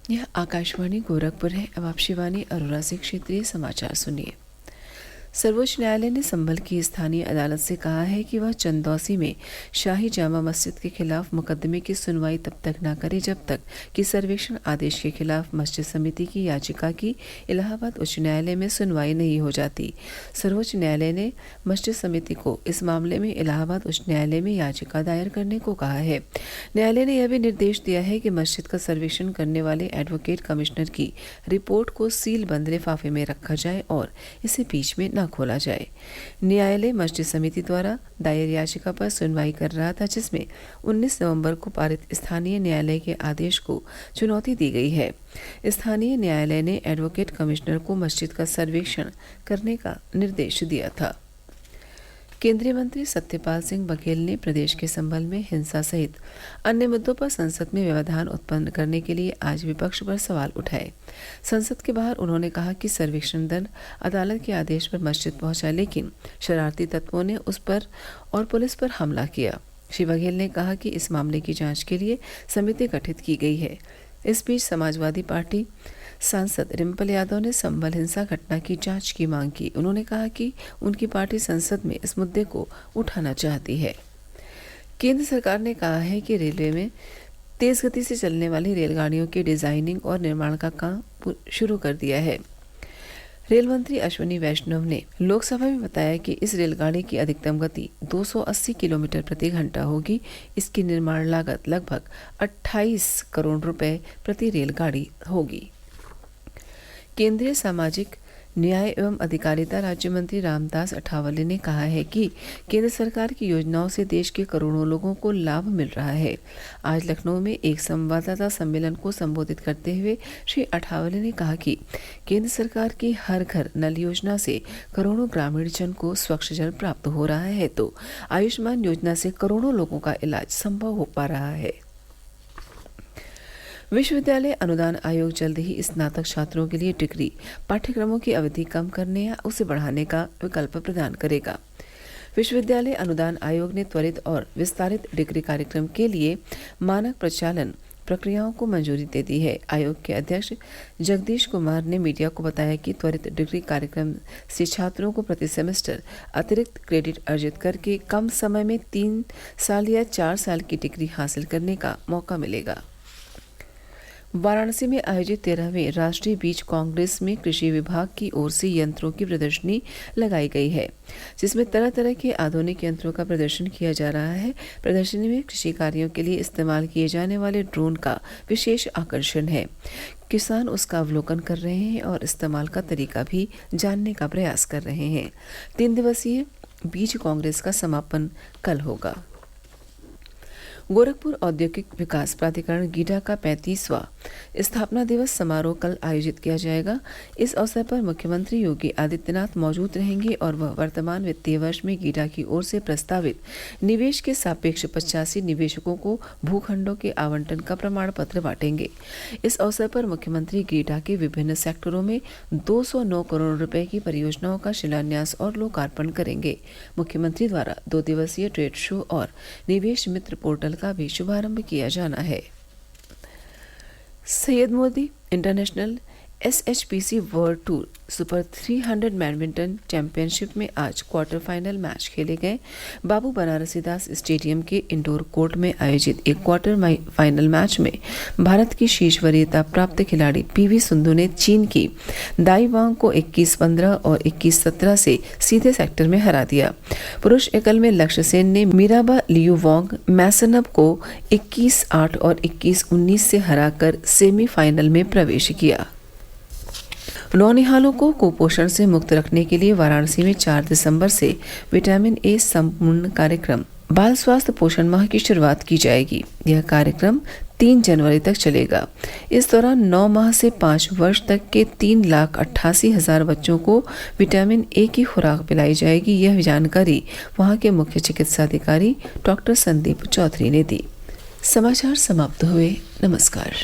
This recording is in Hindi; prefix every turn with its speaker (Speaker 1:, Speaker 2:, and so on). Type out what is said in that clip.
Speaker 1: यह आकाशवाणी गोरखपुर है। अब आप शिवानी अरोरा से क्षेत्रीय समाचार सुनिए। सर्वोच्च न्यायालय ने संभल की स्थानीय अदालत से कहा है कि वह चंदौसी में शाही जामा मस्जिद के खिलाफ मुकदमे की सुनवाई तब तक न करे जब तक कि सर्वेक्षण आदेश के खिलाफ मस्जिद समिति की याचिका की इलाहाबाद उच्च न्यायालय में सुनवाई नहीं हो जाती। सर्वोच्च न्यायालय ने मस्जिद समिति को इस मामले में इलाहाबाद उच्च न्यायालय में याचिका दायर करने को कहा है। न्यायालय ने यह भी निर्देश दिया है कि मस्जिद का सर्वेक्षण करने वाले एडवोकेट कमिश्नर की रिपोर्ट को सील बंद लिफाफे में रखा जाए और इसे बीच में न खोला जाए। न्यायालय मस्जिद समिति द्वारा दायर याचिका पर सुनवाई कर रहा था, जिसमें 19 नवंबर को पारित स्थानीय न्यायालय के आदेश को चुनौती दी गई है। स्थानीय न्यायालय ने एडवोकेट कमिश्नर को मस्जिद का सर्वेक्षण करने का निर्देश दिया था। केंद्रीय मंत्री सत्यपाल सिंह बघेल ने प्रदेश के संभल में हिंसा सहित अन्य मुद्दों पर संसद में व्यवधान उत्पन्न करने के लिए आज विपक्ष पर सवाल उठाए। संसद के बाहर उन्होंने कहा कि सर्वेक्षण दल अदालत के आदेश पर मस्जिद पहुंचा, लेकिन शरारती तत्वों ने उस पर और पुलिस पर हमला किया। श्री बघेल ने कहा कि इस मामले की जांच के लिए समिति गठित की गई है। इस बीच समाजवादी पार्टी सांसद रिम्पल यादव ने संभल हिंसा घटना की जांच की मांग की। उन्होंने कहा कि उनकी पार्टी संसद में इस मुद्दे को उठाना चाहती है। केंद्र सरकार ने कहा है कि रेलवे में तेज गति से चलने वाली रेलगाड़ियों के डिजाइनिंग और निर्माण का काम शुरू कर दिया है। रेल मंत्री अश्विनी वैष्णव ने लोकसभा में बताया कि इस रेलगाड़ी की अधिकतम गति 280 किलोमीटर प्रति घंटा होगी। इसकी निर्माण लागत लगभग 28 करोड़ रुपए प्रति रेलगाड़ी होगी। केंद्रीय सामाजिक न्याय एवं अधिकारिता राज्य मंत्री रामदास अठावले ने कहा है कि केंद्र सरकार की योजनाओं से देश के करोड़ों लोगों को लाभ मिल रहा है। आज लखनऊ में एक संवाददाता सम्मेलन को संबोधित करते हुए श्री अठावले ने कहा कि केंद्र सरकार की हर घर नल योजना से करोड़ों ग्रामीण जन को स्वच्छ जल प्राप्त हो रहा है, तो आयुष्मान योजना से करोड़ों लोगों का इलाज संभव हो पा रहा है। विश्वविद्यालय अनुदान आयोग जल्द ही स्नातक छात्रों के लिए डिग्री पाठ्यक्रमों की अवधि कम करने या उसे बढ़ाने का विकल्प प्रदान करेगा। विश्वविद्यालय अनुदान आयोग ने त्वरित और विस्तारित डिग्री कार्यक्रम के लिए मानक प्रचालन प्रक्रियाओं को मंजूरी दे दी है। आयोग के अध्यक्ष जगदीश कुमार ने मीडिया को बताया कि त्वरित डिग्री कार्यक्रम से छात्रों को प्रति सेमेस्टर अतिरिक्त क्रेडिट अर्जित करके कम समय में 3 साल या 4 साल की डिग्री हासिल करने का मौका मिलेगा। वाराणसी में आयोजित 13वें राष्ट्रीय बीज कांग्रेस में कृषि विभाग की ओर से यंत्रों की प्रदर्शनी लगाई गई है, जिसमें तरह तरह के आधुनिक यंत्रों का प्रदर्शन किया जा रहा है। प्रदर्शनी में कृषि कार्यों के लिए इस्तेमाल किए जाने वाले ड्रोन का विशेष आकर्षण है। किसान उसका अवलोकन कर रहे हैं और इस्तेमाल का तरीका भी जानने का प्रयास कर रहे हैं। 3 दिवसीय बीज कांग्रेस का समापन कल होगा। गोरखपुर औद्योगिक विकास प्राधिकरण गीडा का 35वां स्थापना दिवस समारोह कल आयोजित किया जाएगा। इस अवसर पर मुख्यमंत्री योगी आदित्यनाथ मौजूद रहेंगे और वह वर्तमान वित्तीय वर्ष में गीडा की ओर से प्रस्तावित निवेश के सापेक्ष 85 निवेशकों को भूखंडों के आवंटन का प्रमाण पत्र बांटेंगे। इस अवसर पर मुख्यमंत्री गीडा के विभिन्न सेक्टरों में 209 करोड़ रुपए की परियोजनाओं का शिलान्यास और लोकार्पण करेंगे। मुख्यमंत्री द्वारा 2 दिवसीय ट्रेड शो और निवेश मित्र पोर्टल का भी शुभारंभ किया जाना है। Syed Modi international SHPC world tour super 300 badminton championship में आज क्वार्टर फाइनल मैच खेले गए। बाबू बनारसीदास स्टेडियम के इंडोर कोर्ट में आयोजित एक क्वार्टर फाइनल मैच में भारत की शीर्ष वरीयता प्राप्त खिलाड़ी PV सिंधु ने चीन की दाई वांग को 21-15 और 21-17 से सीधे सेक्टर में हरा दिया। पुरुष एकल में लक्ष्य सेन ने मीराबा लियू वांग मैसनब को 21-8 और 21-19 से हराकर सेमीफाइनल में प्रवेश किया। नौनिहालों को कुपोषण से मुक्त रखने के लिए वाराणसी में 4 दिसंबर से विटामिन ए संपूर्ण कार्यक्रम बाल स्वास्थ्य पोषण माह की शुरुआत की जाएगी। यह कार्यक्रम 3 जनवरी तक चलेगा। इस दौरान 9 माह से 5 वर्ष तक के 3,88,000 बच्चों को विटामिन ए की खुराक पिलाई जाएगी। यह जानकारी वहां के मुख्य चिकित्सा अधिकारी डॉक्टर संदीप चौधरी ने दी। समाचार समाप्त हुए। नमस्कार।